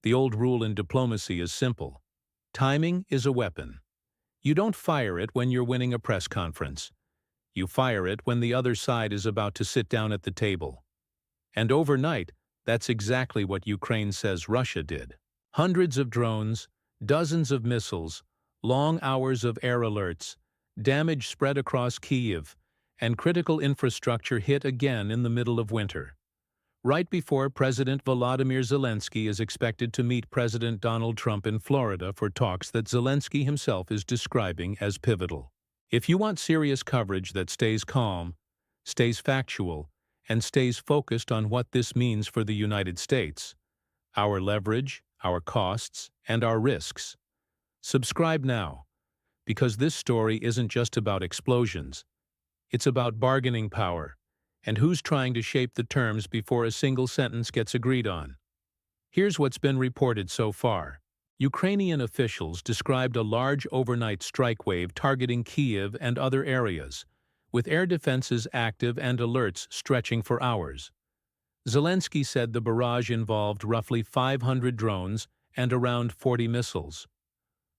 The old rule in diplomacy is simple. Timing is a weapon. You don't fire it when you're winning a press conference. You fire it when the other side is about to sit down at the table. And overnight, that's exactly what Ukraine says Russia did. Hundreds of drones, dozens of missiles, long hours of air alerts, damage spread across Kyiv, and critical infrastructure hit again in the middle of winter. Right before President Volodymyr Zelensky is expected to meet President Donald Trump in Florida for talks that Zelensky himself is describing as pivotal. If you want serious coverage that stays calm, stays factual, and stays focused on what this means for the United States, our leverage, our costs, and our risks, subscribe now, because this story isn't just about explosions. It's about bargaining power, and who's trying to shape the terms before a single sentence gets agreed on. Here's what's been reported so far. Ukrainian officials described a large overnight strike wave targeting Kyiv and other areas, with air defenses active and alerts stretching for hours. Zelensky said the barrage involved roughly 500 drones and around 40 missiles.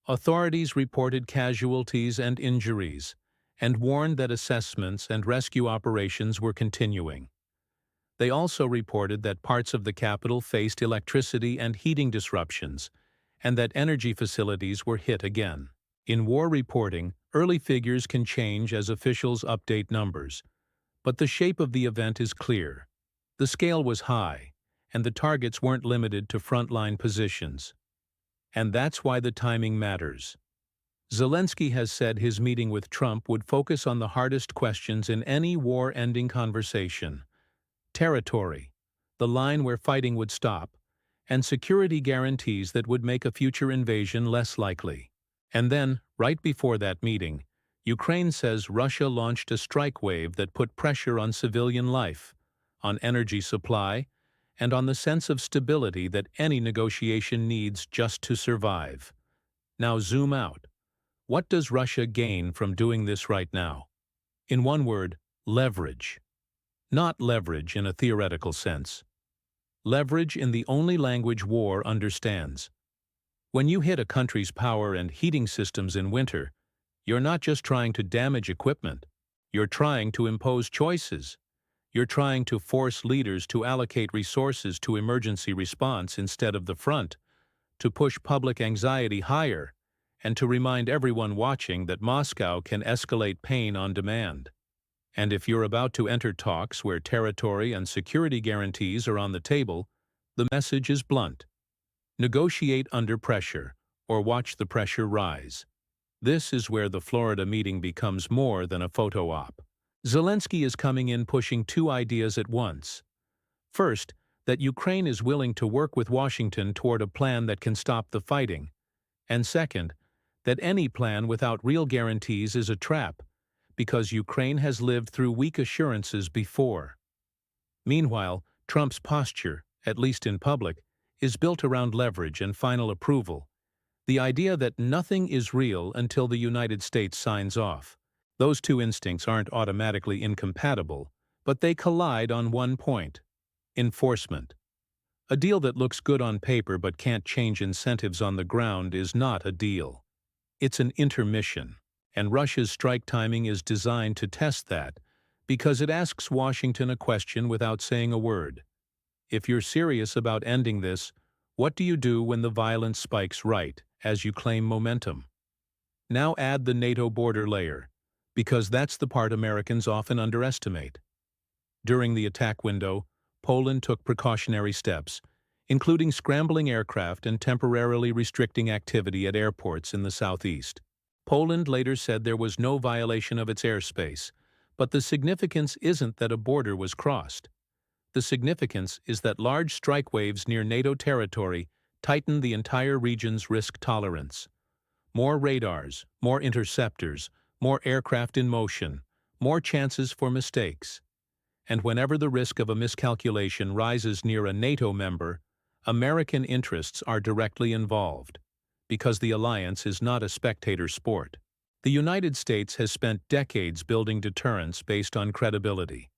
Authorities reported casualties and injuries, and warned that assessments and rescue operations were continuing. They also reported that parts of the capital faced electricity and heating disruptions, and that energy facilities were hit again. In war reporting, early figures can change as officials update numbers, but the shape of the event is clear. The scale was high, and the targets weren't limited to frontline positions. And that's why the timing matters. Zelensky has said his meeting with Trump would focus on the hardest questions in any war-ending conversation: territory, the line where fighting would stop, and security guarantees that would make a future invasion less likely. And then, right before that meeting, Ukraine says Russia launched a strike wave that put pressure on civilian life, on energy supply, and on the sense of stability that any negotiation needs just to survive. Now zoom out. What does Russia gain from doing this right now? In one word, leverage. Not leverage in a theoretical sense. Leverage in the only language war understands. When you hit a country's power and heating systems in winter, you're not just trying to damage equipment. You're trying to impose choices. You're trying to force leaders to allocate resources to emergency response instead of the front, to push public anxiety higher, and to remind everyone watching that Moscow can escalate pain on demand. And if you're about to enter talks where territory and security guarantees are on the table, the message is blunt. Negotiate under pressure, or watch the pressure rise. This is where the Florida meeting becomes more than a photo op. Zelensky is coming in pushing two ideas at once. First, that Ukraine is willing to work with Washington toward a plan that can stop the fighting. And second, that any plan without real guarantees is a trap, because Ukraine has lived through weak assurances before. Meanwhile, Trump's posture, at least in public, is built around leverage and final approval, the idea that nothing is real until the United States signs off. Those two instincts aren't automatically incompatible, but they collide on one point: enforcement. A deal that looks good on paper but can't change incentives on the ground is not a deal. It's an intermission, and Russia's strike timing is designed to test that, because it asks Washington a question without saying a word. If you're serious about ending this, what do you do when the violence spikes right as you claim momentum? Now add the NATO border layer, because that's the part Americans often underestimate. During the attack window, Poland took precautionary steps, including scrambling aircraft and temporarily restricting activity at airports in the southeast. Poland later said there was no violation of its airspace, but the significance isn't that a border was crossed. The significance is that large strike waves near NATO territory tighten the entire region's risk tolerance. More radars, more interceptors, more aircraft in motion, more chances for mistakes. And whenever the risk of a miscalculation rises near a NATO member, American interests are directly involved, because the alliance is not a spectator sport. The United States has spent decades building deterrence based on credibility.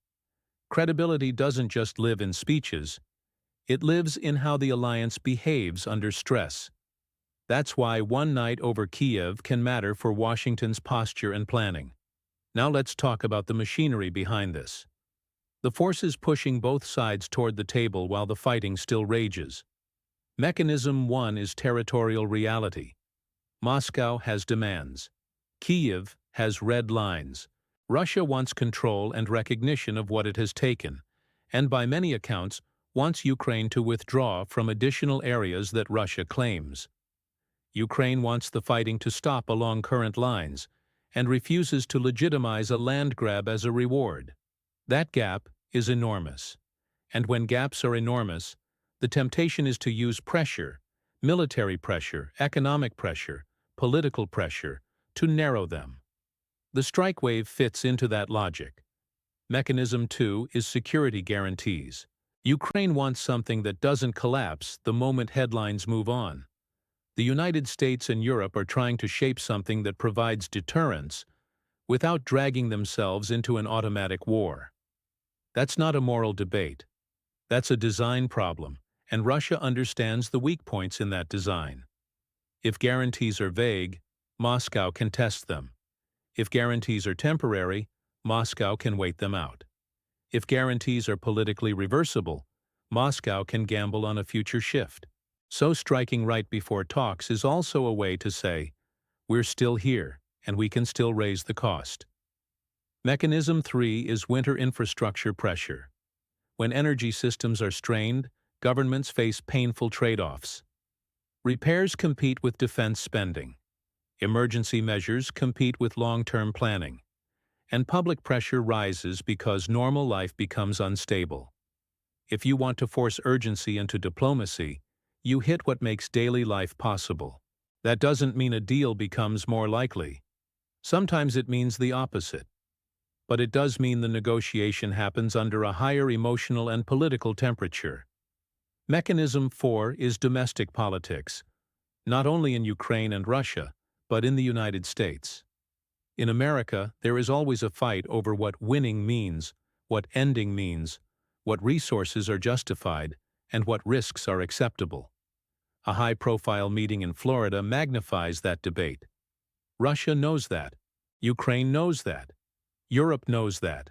Credibility doesn't just live in speeches, It lives in how the alliance behaves under stress. That's why one night over Kyiv can matter for Washington's posture and planning. Now let's talk about the machinery behind this. The forces pushing both sides toward the table while the fighting still rages. Mechanism 1 is territorial reality. Moscow has demands. Kyiv has red lines. Russia wants control and recognition of what it has taken, and by many accounts, wants Ukraine to withdraw from additional areas that Russia claims. Ukraine wants the fighting to stop along current lines and refuses to legitimize a land grab as a reward. That gap is enormous. And when gaps are enormous, the temptation is to use pressure, military pressure, economic pressure, political pressure, to narrow them. The strike wave fits into that logic. Mechanism 2 is security guarantees. Ukraine wants something that doesn't collapse the moment headlines move on. The United States and Europe are trying to shape something that provides deterrence without dragging themselves into an automatic war. That's not a moral debate. That's a design problem, and Russia understands the weak points in that design. If guarantees are vague, Moscow can test them. If guarantees are temporary, Moscow can wait them out. If guarantees are politically reversible, Moscow can gamble on a future shift. So striking right before talks is also a way to say, we're still here, and we can still raise the cost. Mechanism 3 is winter infrastructure pressure. When energy systems are strained, governments face painful trade-offs. Repairs compete with defense spending. Emergency measures compete with long-term planning. And public pressure rises because normal life becomes unstable. If you want to force urgency into diplomacy, you hit what makes daily life possible. That doesn't mean a deal becomes more likely. Sometimes it means the opposite. But it does mean the negotiation happens under a higher emotional and political temperature. Mechanism 4 is domestic politics, not only in Ukraine and Russia, but in the United States. In America, there is always a fight over what winning means, what ending means, what resources are justified, and what risks are acceptable. A high-profile meeting in Florida magnifies that debate. Russia knows that. Ukraine knows that. Europe knows that.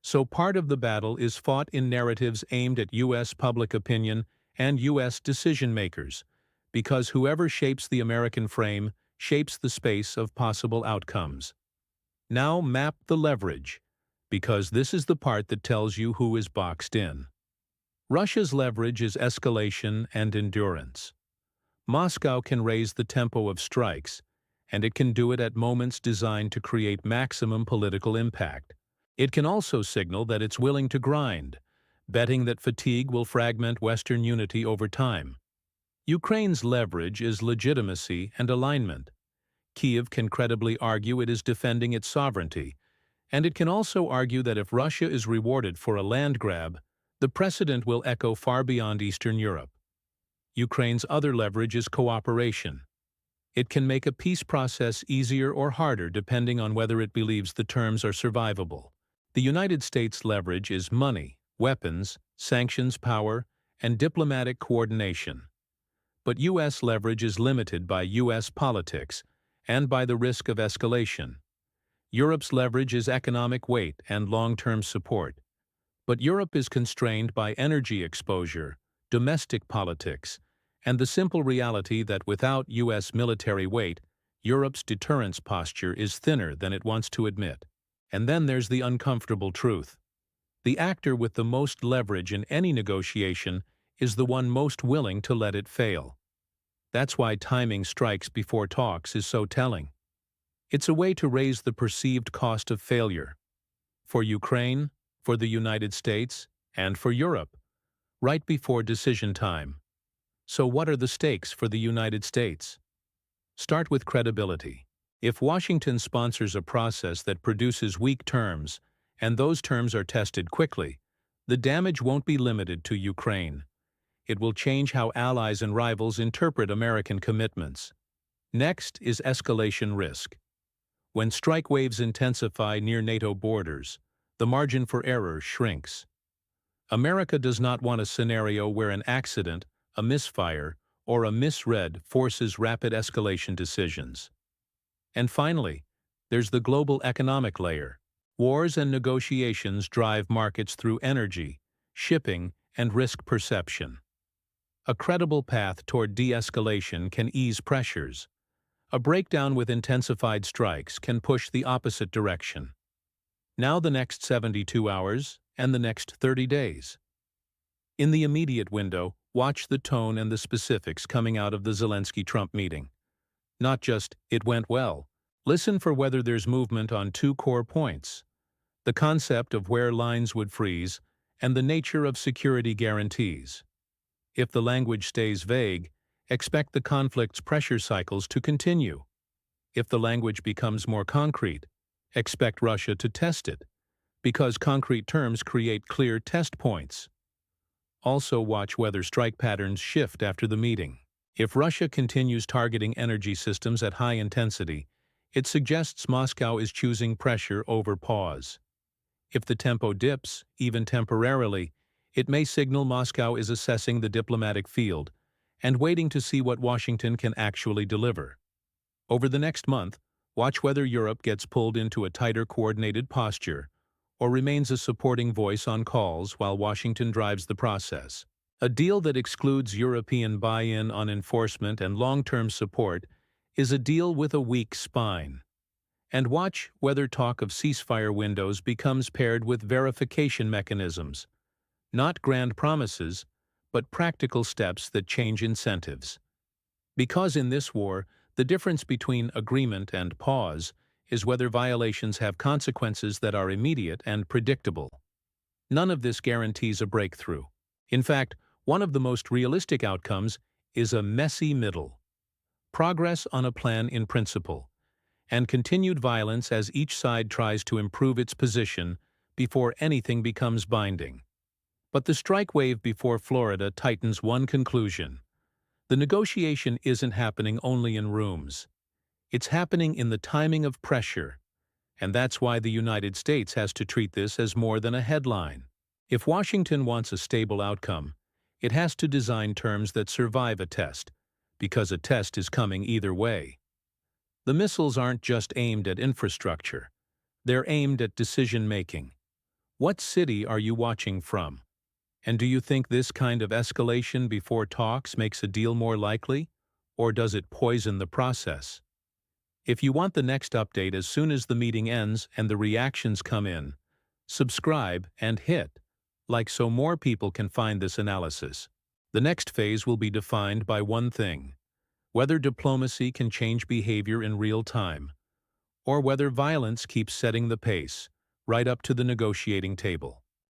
So part of the battle is fought in narratives aimed at U.S. public opinion and U.S. decision-makers, because whoever shapes the American frame shapes the space of possible outcomes. Now map the leverage, because this is the part that tells you who is boxed in. Russia's leverage is escalation and endurance. Moscow can raise the tempo of strikes, and it can do it at moments designed to create maximum political impact. It can also signal that it's willing to grind, betting that fatigue will fragment Western unity over time. Ukraine's leverage is legitimacy and alignment. Kyiv can credibly argue it is defending its sovereignty, and it can also argue that if Russia is rewarded for a land grab, the precedent will echo far beyond Eastern Europe. Ukraine's other leverage is cooperation. It can make a peace process easier or harder depending on whether it believes the terms are survivable. The United States' leverage is money, weapons, sanctions power, and diplomatic coordination. But U.S. leverage is limited by U.S. politics and by the risk of escalation. Europe's leverage is economic weight and long-term support. But Europe is constrained by energy exposure, domestic politics, and the simple reality that without U.S. military weight, Europe's deterrence posture is thinner than it wants to admit. And then there's the uncomfortable truth. The actor with the most leverage in any negotiation is the one most willing to let it fail. That's why timing strikes before talks is so telling. It's a way to raise the perceived cost of failure. For Ukraine, for the United States, and for Europe, right before decision time. So what are the stakes for the United States? Start with credibility. If Washington sponsors a process that produces weak terms, and those terms are tested quickly, the damage won't be limited to Ukraine. It will change how allies and rivals interpret American commitments. Next is escalation risk. When strike waves intensify near NATO borders, the margin for error shrinks. America does not want a scenario where an accident, a misfire, or a misread forces rapid escalation decisions. And finally, there's the global economic layer. Wars and negotiations drive markets through energy, shipping, and risk perception. A credible path toward de-escalation can ease pressures. A breakdown with intensified strikes can push the opposite direction. Now the next 72 hours and the next 30 days. In the immediate window, watch the tone and the specifics coming out of the Zelensky-Trump meeting. Not just, "it went well." Listen for whether there's movement on two core points: the concept of where lines would freeze and the nature of security guarantees. If the language stays vague, expect the conflict's pressure cycles to continue. If the language becomes more concrete, expect Russia to test it, because concrete terms create clear test points. Also watch whether strike patterns shift after the meeting. If Russia continues targeting energy systems at high intensity, it suggests Moscow is choosing pressure over pause. If the tempo dips, even temporarily, it may signal Moscow is assessing the diplomatic field and waiting to see what Washington can actually deliver. Over the next month, watch whether Europe gets pulled into a tighter coordinated posture or remains a supporting voice on calls while Washington drives the process. A deal that excludes European buy-in on enforcement and long-term support is a deal with a weak spine. And watch whether talk of ceasefire windows becomes paired with verification mechanisms, not grand promises, but practical steps that change incentives. Because in this war, the difference between agreement and pause is whether violations have consequences that are immediate and predictable. None of this guarantees a breakthrough. In fact, one of the most realistic outcomes is a messy middle. Progress on a plan in principle, and continued violence as each side tries to improve its position before anything becomes binding. But the strike wave before Florida tightens one conclusion. The negotiation isn't happening only in rooms. It's happening in the timing of pressure, and that's why the United States has to treat this as more than a headline. If Washington wants a stable outcome, it has to design terms that survive a test, because a test is coming either way. The missiles aren't just aimed at infrastructure. They're aimed at decision-making. What city are you watching from? And do you think this kind of escalation before talks makes a deal more likely, or does it poison the process? If you want the next update as soon as the meeting ends and the reactions come in, subscribe and hit like so more people can find this analysis. The next phase will be defined by one thing: whether diplomacy can change behavior in real time, or whether violence keeps setting the pace right up to the negotiating table.